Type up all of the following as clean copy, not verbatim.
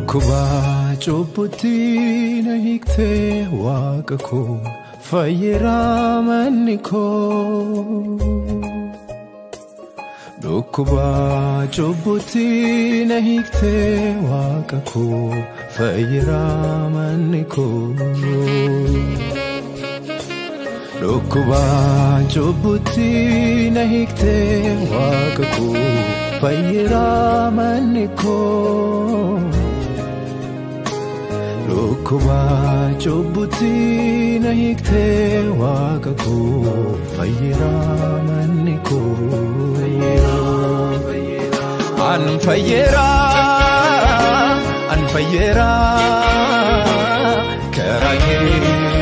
Dhukkuba cubbutti na hiiktee waaqa koo fayyiraa manni koo. Dhukkuba cubbutti na hiiktee waaqa koo fayyiraa manni koo. Dhukkuba cubbutti na hiiktee waaqa koo fayyiraa manni koo. Dhukkuba cubbutti na hiiktee waaqa koo fayyiraa manni koo. An fayyiraa karaa kee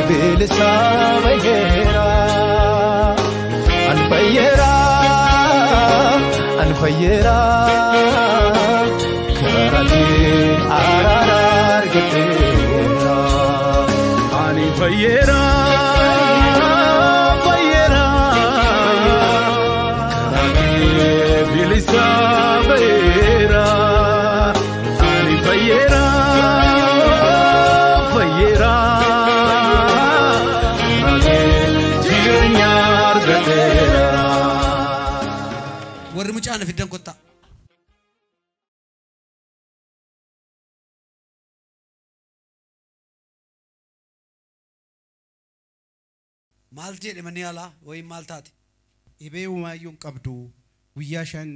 bilisaa bayyeeraa. An fayyiraa karaa kee araara argateera. An fayyiraa karaa kee bilisaa bayyeeraa. An fayyiraa karaa kee jireenya argateera. Warri mucaan fiddan kotta. Maal jedhe manni alaa wayin maal taate? Ibee umayyuun qabdu guyyaa shan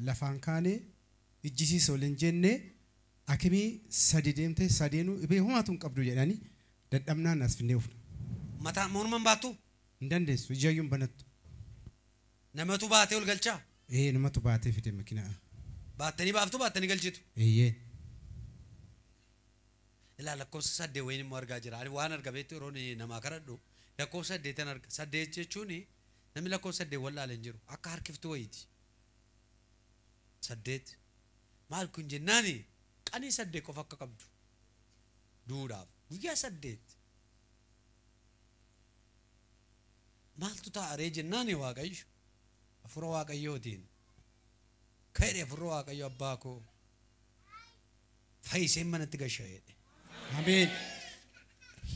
lafaan kaane ijjisiis waliin jenne akimii sadi deemte sadeenu ibee humaatuun qabdu jedhani dadhabnaan as finnee ufna. Mataa morman baatu? Hin dandeessu ijaayyuun banattu. Namatu baatee ol galchaa? Namatu baatee fide makiinaa. Baattanii baaftu baattanii galchitu? Ilaa lakkoofsa saddeet wayin immoo argaa jira. Waan argabeetti yeroo namaa kadhadhu lakkoofsa saddeetan arga. Saddeet jechuun namni lakkoofsa saddeet wallaalee hin jiru. Akka harkiftu wayiiti. Saddeet maal kun jennaani qanii saddeet qofa akka qabdu duudhaaf guyyaa saddeet maaltu taa'aree jennaani waaqayyo afura waaqayyootiin ka'ee afura waaqayyo abbaa koo fayyiseen manatti gashaa'edhe. Ameen.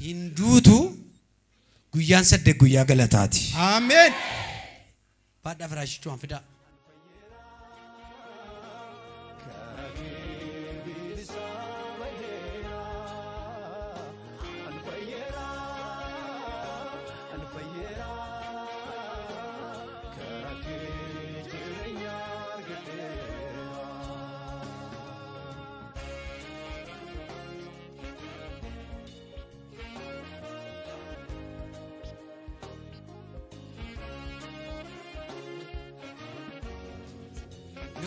Hinduutu guyyaan saddeet guyyaa galataati. Ameen. Baadhaa firaashichuu an fidaa.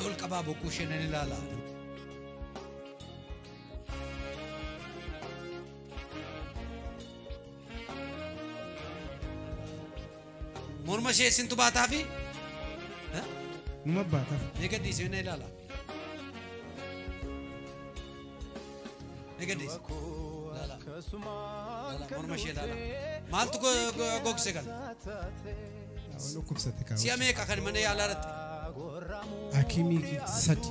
Yol qabaa bokkuu shenen ilaala. Morma ishee sintu baataa fi? Numa baataaf. Negaddiisi na ilaala. Negaddiisi. Ilaala. Morma ishee ilaala. Maaltu gogsee gala? Wanu kubsate kaawwa. Si'a meeqa kan mana yaalaa irratti? Akimii sadi.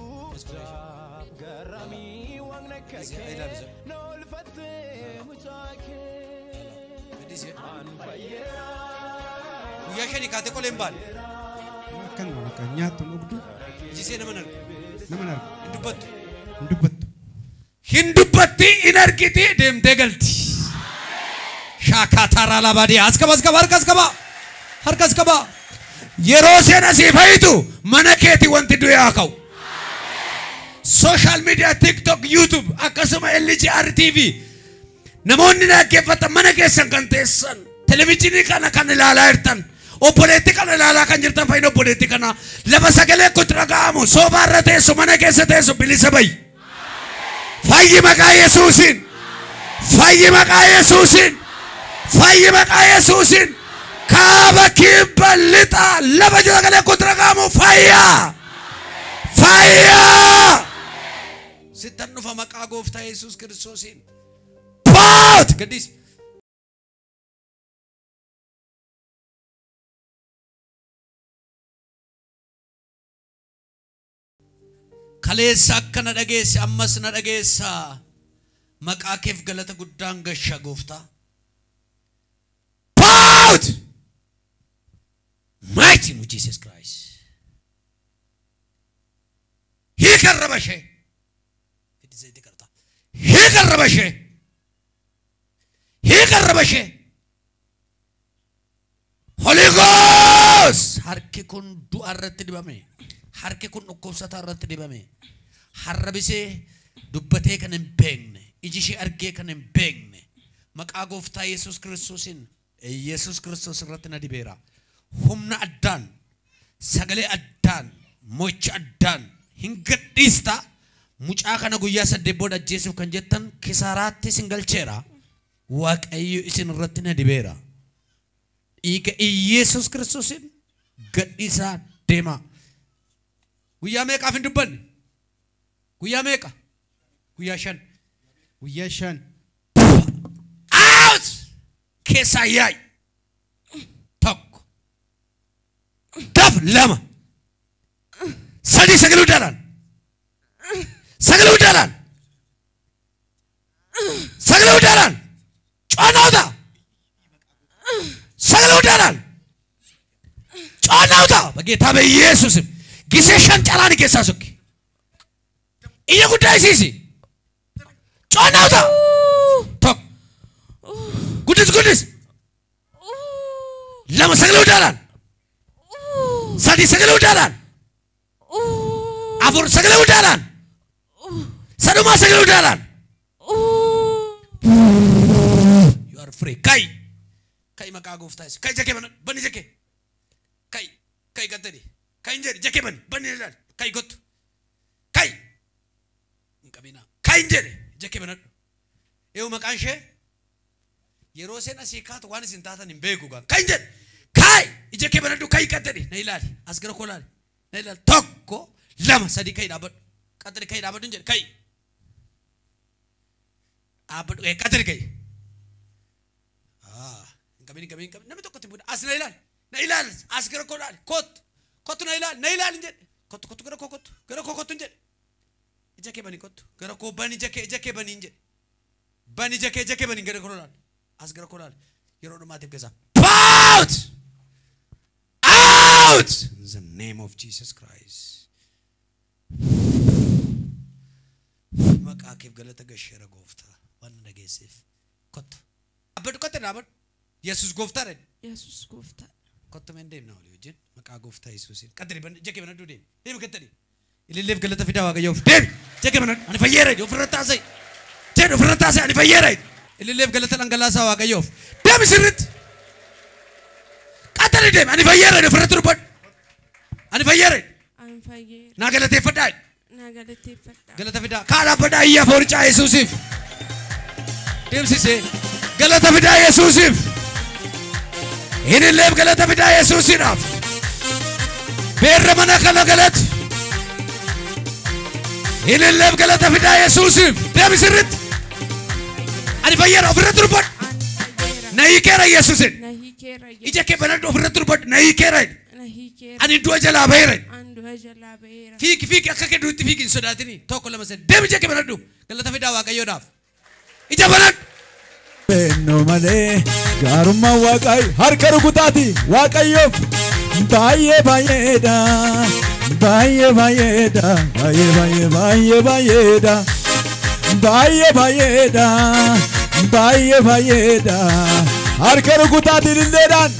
Guyyaa shanii kaatee qoleen baale. Akkan maqaa nyaatu nugdu. Jisee nama narga. Nama narga. Hin dubbattu. Hin dubbattu. Hin dubbatti hin argiti deemtee galti. Shaakataara labaadii harkas qaba. Yeroo seenaa si fayitu mana keeti wanti du'aa ka'u. Social media TikTok YouTube akkasuma LGR TV namoonni dhaggeeffatan mana keessan kan teessan televiizyinii kana kan ilaalaa jirtan obboleetti kana ilaalaa kan jirtan fayyina obboleetti kana lafa sagalee kutti dhaga'amu soofaa irra teessu mana keessa teessu bilisa bayi. Fayyi maqaa Yesuusiin. Kaaba kibba lixa lafa sagalee kutti dhaga'amu fayya. Sittan dhufa maqaa gooftaa Yesuus Kiristoosiin. Paat gadis. kaleessa akkana dhageesse ammas na dhageessa maqaa keef galata guddaan gasha gooftaa Pout mighty name of Jesus Christ he karabashe Holy Ghost harki kun du'arratti dibame harki kun dhukkubsata irratti dibame harrabise dubbatee kan hin beekne ijishee argee kan hin beekne maqaa gooftaa Yesuus Kiristoosin Yesuus Kiristoos irratti na dibeera humna addaan sagalee addaan mocha addaan hin gadhiista mucaa kana guyyaa 8 booda ajjeesuuf kan jettan kisaaraatti singalcheera waaqayyo isin irratti na dibeera dhiiga Yesuus Kiristoosin gadhiisaa deema guyyaa meeqaaf hin dubbanne guyyaa meeqa guyyaa 5 out keessa yaay tokko daf lama sadi sagalu dalan ጮናውታ ሰጋሉ dalan ጮናውታ በጌታ በኢየሱስም ጊዜሽን ጫላን ከሳሱክ እየጉዳይ ሲሲ ጮናውታ ቶክ ጉድስ ለማ ሰጋሉ dalan ሳዲ ሰጋሉ dalan አፎር ሰጋሉ dalan ሰዱማ ሰጋሉ dalan you are free kai maka goftaas kai jake bani jake kai gatani kai njeri jake bani lal kai got kai ngabina kai njeri jake bani eu makanshe yerosen asikat wan sintatan imbegu gal kai njeri kai jake bani du kai gatani nailal asgara kolal nailal tokko lama sadi kai dabat katari kai dabat njeri kai abad katari kai Kami nami tokko timbun as nailal asgara kolal kot nailal nje kot gara kokot nje jake bani kot gara ko bani jake bani nje bani jake bani gara kolal asgara kolal yero do matif kesa out in the name of Jesus Christ maka kif galata gashera gofta wan nagesif kot abad Yesus gofta red Yesus gofta kottu mendem na oli wajin maka gofta Yesusin kadri ban jake ban dudem dem katari ililef galata fida waga yof dem jake ban ani fayere yo frata sai tedo frata sai ani fayere ililef galata langalasa waga yof dem sirrit kadri dem ani fayere yo frata rubad ani fayere na galate fada galata fida kala fada iya forcha Yesusif dem sise galata fida Yesusif in lev galata fida Yesusinaaf bermana kana galat in lev galata fida Yesusif dem sirrit ani fayera ofrat rubot nahi kera Yesusin ijake banad ofrat rubot nahi kera ani duajala bayre fik akake dutti fik in sodatini tokko lama sen dem ijake banad galata fida waqayo daf ija banad no male garuma waqay harka rukutati waqayof baye bayeda baye bayeda harka rukutati lilledan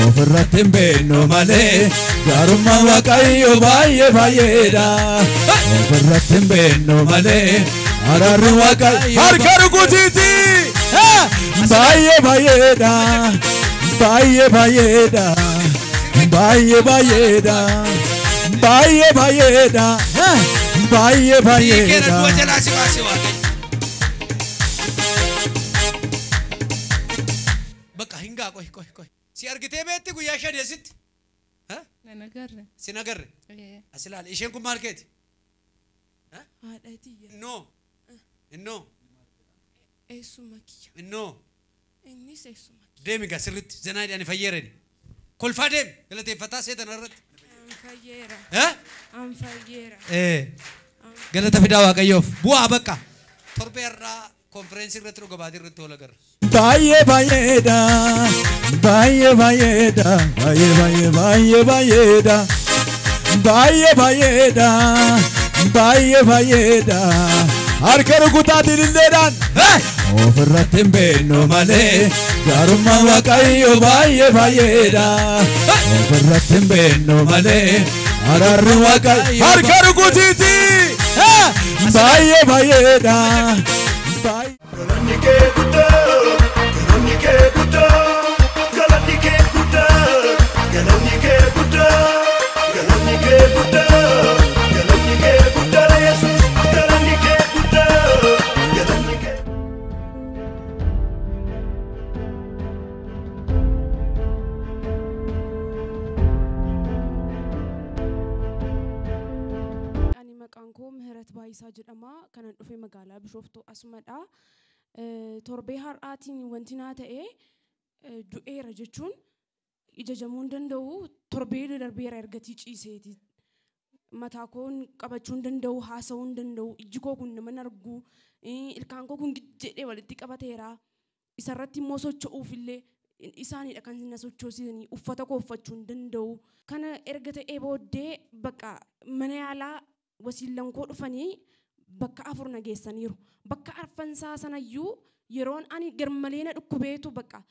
ofratem no male garuma waqayo baye bayeda ofratem no male arar waqay harka rukutiti baye bayeda baka hinga koy si argite betti guya shade sit ha nagarre sinagarre asilal ishen kum market ha adatiya no esumakiya no inni sesuma demi gasrit zanadi ani fayere kol fadem galate fata setan arrat am fayera ha am fayera galata fidaa waaqayyoof bu'aa bakka torbee irraa konferensii irratti dhuga baatii irratti wal agarra. Baay'ee baay'eedha baay'ee baay'eedha baay'ee baay'ee baay'ee baay'eedha baay'ee baay'eedha baay'ee baay'eedha harka rukutaatiin illeedhaan ofirratti hin beeknu malee gaarummaa waaqayyo baay'ee baay'eedha ofirratti hin beeknu malee araarri waaqayyo harka rukutiiti baay'ee baay'eedha. Isaa jedhama kanan dhufee magaalaa Bishooftuu asumadha. Torbee har'aatiin wanti naa ta'e du'eera jechuun ijajamuu hin danda'u. Torbee darbeera ergatii ciiseeti. Mataa koo qabachuu hin danda'u, haasa'uu hin danda'u. Ijji koo kun nama nargu, ilkaan koo kun jedhee walitti qabateera. Isarratti immoo socho'uuf illee isaanidha kan na sochoosisanii. Uffata koo uffachuu hin danda'u. Kana erga ta'ee booddee bakka mana yaalaa wasiillan koo dhufanii bakka afur na geessaniiru. Bakka arfansaa sanayyuu yeroon ani garmalee na dhukkubeetu bakka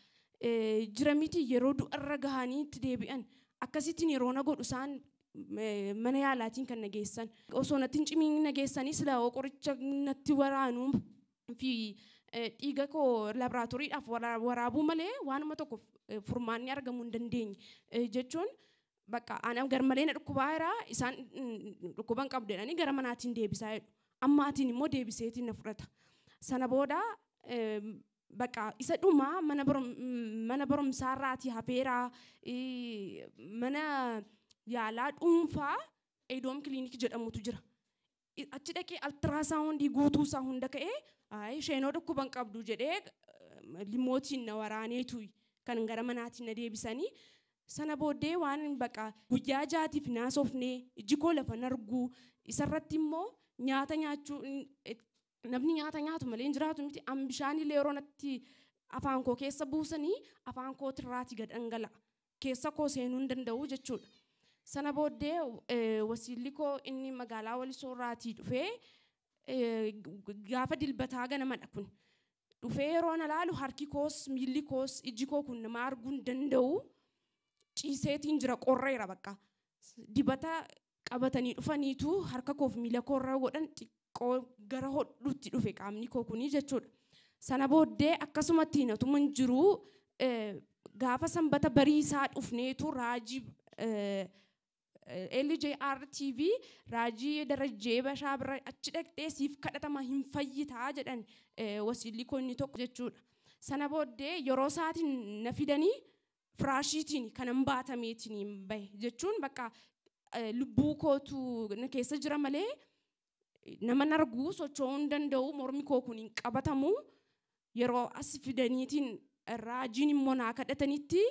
jira miti yeroo du'arra gahanii itti deebi'an akkasittiin yeroo na godhu isaan mana yaalaatiin kan na geessan. Osoo natti hin cimiin na geessanii silaa qoricha natti waraanuu fi dhiiga koo laaboraatooriidhaaf waraabuu malee waanuma tokko furmaanni argamuu hin dandeenye jechuun bakka ana garmalee na dhukkubaa isaan dhukkuban qabdu jedhanii gara manaatiin deebisaa jedhu. Ammaatiin immoo deebiseetiin na fudhata. Sana booda bakka isa dhumaa mana barumsaarraatii hafeeraa mana yaalaa dhuunfaa Edoom Kiliinik jedhamutu jira. Achi dhaqee altiraasaawundii guutuu isaa hunda ka'ee isheenoo dhukkuban qabdu jedhee limootiin na waraaneetu kan gara manaatiin na deebisanii. Sana booddee waan bakka guyyaa jaatiif naasofnee ijji koo lafa narguu isarratti immoo nyaata nyaachuu namni nyaata nyaatu malee hin jiraatu miti bishaanillee yeroo natti afaan koo keessa buusanii afaan koo tirraati gad dhangala'a keessa koo seenuu hin danda'u jechuudha. Sana booddee wasiilli koo inni magaalaa Walisoorraatii dhufee gaafa dilbataa ganamadha kun dhufee yeroo na laalu harki koos miilli koos ijji koo kun nama arguu hin danda'u. Ciiseetiin jira qorreera bakka dibata qabatanii dhufaniitu harka koof miila koorraa godhan xiqqoo gara hodhuutti dhufe qaamni koo kunii jechuudha. Sana booddee akkasumatti natuma hin jiru gaafa sanbata bariisaa dhufneetu raajii LJR TV raajii darajjee bashaa bira achi dhaqxee siif kadhatama hin fayyitaa jedhan wasiilli koo inni tokko jechuudha. Sana booddee yeroo isaatiin na fidanii firaashiitiin kanan baatameetiin bahe jechuun bakka lubbuu kootu keessa jira malee nama narguu socho'uu hin danda'u mormi koo kun hin qabatamu yeroo as fidaniitiin raajiin immoo naa kadhatanitti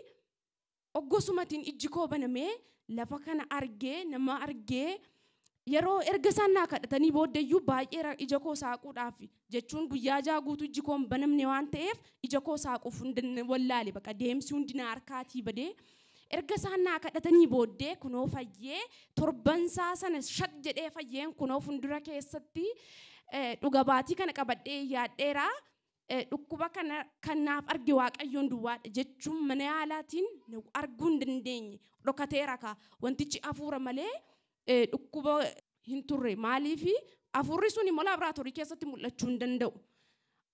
oggosumatiin ijji koo banamee lafa kana argee nama argee yeroo erga isaan naa kadhatanii booddeeyyuu baay'ee ija koo saaquudhaaf jechuun guyyaa jaa guutuu ijji koo hin banamne waan ta'eef ija koo saaquuf wallaale bakka deemsi hundi na harkaatii badee erga isaan naa kadhatanii booddee kunoo fayyee torbansaa sana shat jedhee fayyeen kunoo fuuldura keessatti dhuga baatii kana qabadhee yaadheeraa dhukkuba kana kan naaf arge waaqayyoon duwwaadha jechuun mana yaalaatiin arguu hin dandeenye dhokateera ka wantichi afuura malee dhukkuba hin turre maaliifi afurri sun immoo laaboraatoorii keessatti mul'achuu hin danda'u.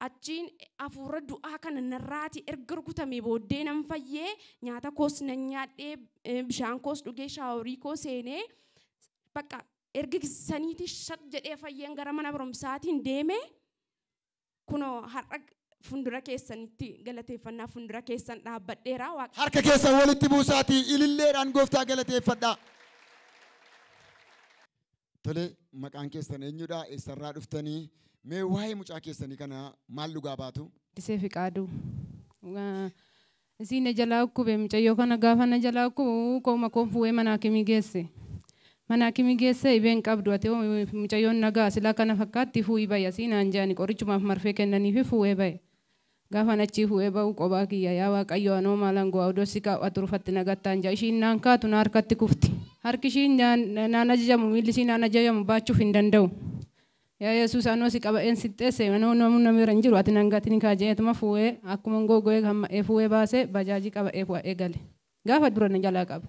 Achiin afurra du'aa kana narraati erga rukutamee booddee nan fayyee nyaata koos nan nyaadhee bishaan koos dhugee shaaworii koo seenee bakka erga saniiti shat jedhee fayyeen gara mana barumsaatiin deeme kunoo har'a fuuldura keessanitti galateeffannaa fuuldura keessan dhaabbadheera. Harka keessan walitti buusaatii ililleedhaan gooftaa galateeffadhaa. Tole maqaan keessan eenyudha? Eessarraa dhuftanii? Mee waa'ee mucaa keessanii kana maal dhugaa baatu? Disee Fiqaaduu. Isiin jalaa ukkube mucayyoo kana gaafa na jalaa ukkubu kooma koon fuudhee mana hakimii geesse. Mana kimi geessa ibeen qabdu ati mucayyoon nagaa silaa kana fakkaatti fuudhii bayya siinaan jaani qorichumaaf marfee kennanii fi fuudhee baye. Gaafa nachi fuudhee bahu qophaa kiyya yaa Waaqayyo anoo maalan go'a odoo si kaawwatu rufatti nagattaan jaa ishiin naan kaatu na harkatti kufti. Harki ishiin naan ajajamu miilli ishiin naan ajajamu baachuuf hin danda'u. Yaa Yesuus anoo si qaba'een si xeesse anoo namni hin jiru ati nangatini kaajeetuma fuudhee akkuma gogo'ee hamma'ee fuudhee baasee bajaajii qaba'ee fuudhee gale. Gaafa dura na jalaa qabu.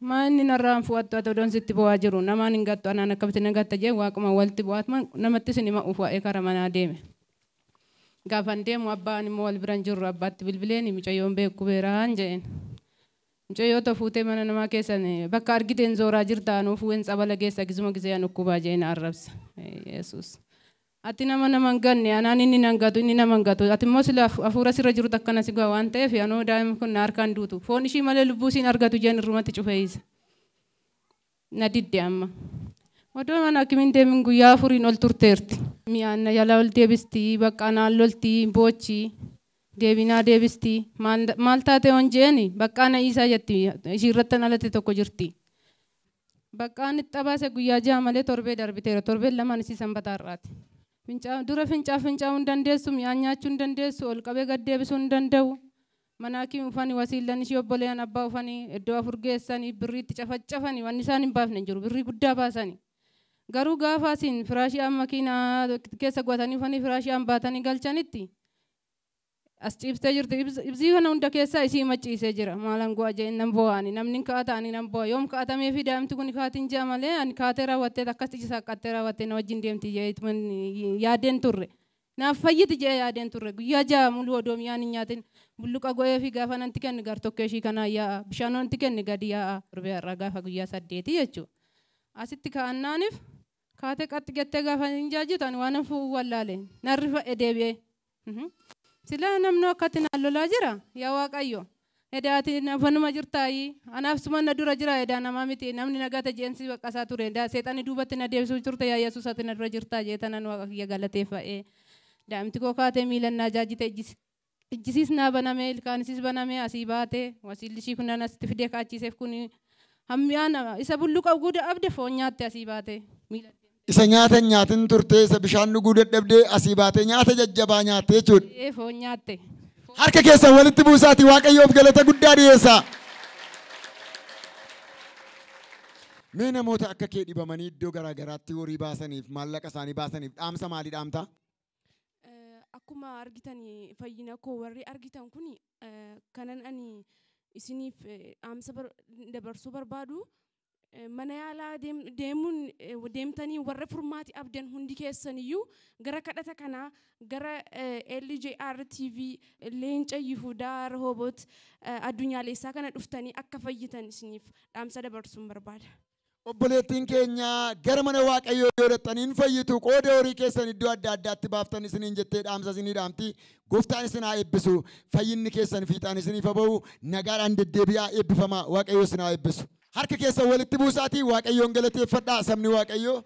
Maanni narraan fuudhattu ati odoon sitti bu'aa jiru namaan hin gattu anaan akkamitti nagatta jee waaquma walitti bu'aatuma namatti sinima ufu'ee kara manaa deeme. Gaafa deemu abbaan immoo wal biran jirru abbaatti bilbileen mucayyoon beeku beeraan jeen. Mucayyoo fuutee mana namaa keessan bakka argiteen zooraa jirtaanuu fuudheen sabala geessa gizuma giseen ukkubaa jeen arrabsa. Yesuus. Ati nama naman ganne anaan inni nangatu inni naman gatu ati immoo sila afuura sirra jiru takkana si ga'a waan ta'eef anoo daa'ima kun na harkaan duutu foon ishii malee lubbuu isiin argatu jeen irrumatti cufeeysa. Na didde amma. Odoo mana akkamiin deemin guyyaa afuriin ol turteerti. Mi'aan yala ol deebistii bakka naan loltii boochii deebinaa deebistii maal taate on jeeni bakka na isaa jetti ishiirratti alatti tokko jirti. Bakka inni xabaase guyyaa ja'a malee torbee darbiteera torbeen lamaan isii sanbataarraati. Dura fincaa'uu hin dandeessu mi'aan nyaachuu hin dandeessu ol qabee gad deebisuu hin danda'u. Mana kimi ufanii wasiillan ishee obboleeyyan abbaa ufanii iddoo afur geessanii birriitti cafacafanii wanni isaan hin baafne jiru birrii guddaa baasanii. Garuu gaafa isin firaashii makiinaa keessa guutanii ufanii firaashii baatanii galchanitti as ciibsee jirti ibsii kana hunda keessaa isii maciisee jira maalan go'a jeen nan bo'aani namni kaa'ataanii nan bo'aa yoom kaa'atamee fi daa'imti kun kaatiin jaa malee ani kaatee raawwattee akkas iji saaqattee raawwattee na wajjin deemti yaadeen turre naaf fayyiti jee yaadeen turre guyyaa ja'a muluu odoo mi'aan hin nyaatin bulluqa go'ee fi gaafa nanti kenni gartokkee ishii kanaa yaa'a bishaan nanti kenni gadi yaa'a torbee irraa gaafa guyyaa 8 jechuudha. Asitti kaa'annaaniif kaatee qaxxi jettee gaafa hin jaajjitu ani waan fuudhu wallaale narri fa'ee deebi'ee. Sila namni akkatti naan lolaa jira yaa Waaqayyo. Edaati nafanuma jirtaayi anaaf suma na dura jira edaa namaa miti namni nagata jeensi baqqasaa ture edaa seexani duubatti na deebisuu turte yaa Yesuus ati na dura jirtaa jeetanan Waaqayyo galateeffa'ee. Daa'imti koo kaatee miilannaa jaajjite ijjisiis naa banamee ilkaanisiis banamee asii baatee wasiilli ishii kun asitti fidee kaachiseef kun hammiyaan isa bulluqa guuda abde foon nyaatte asii baatee miila. Isa nyaata nyaatin turte isa bishaan dhuguu dadhabdee asii baatee nyaata jajjabaa nyaatte jechuudha. Foon nyaatte. Harka keessan walitti buusaati Waaqayyoof galata guddaa dhiyeessaa. Mee namoota akka kee dhibamanii iddoo garaa garaatti horii baasaniif maallaqa isaanii baasaniif dhaamsa maalii dhaamta? Akkuma argitanii fayyina koo warri argitan kun kanan ani isiniif dhaamsa dabarsuu barbaadu. Mana yaalaa deemtanii warra furmaati abdan hundi keessaniyyuu gara kadhata kanaa gara LJR TV Leenca Yihudaa Rehoobot addunyaalessaa kana dhuftanii akka fayyitan isiniif dhaamsa dabarsuun barbaada. Obboleettiin keenya gara mana Waaqayyoo yoo dhaqxaniin fayyitu qooda horii keessan iddoo adda addaatti baaftan isiniin jettee dhaamsa isinii dhaamti. Gooftaan isin haa eebbisu. Fayyinni keessan fiixaan isiniif haa ba'u. Nagaadhaan deddeebi'aa eebbifamaa. Waaqayyoo isin haa eebbisu. Harka keessan walitti buusaatii Waaqayyoon galateeffadhaa. Sabni Waaqayyoo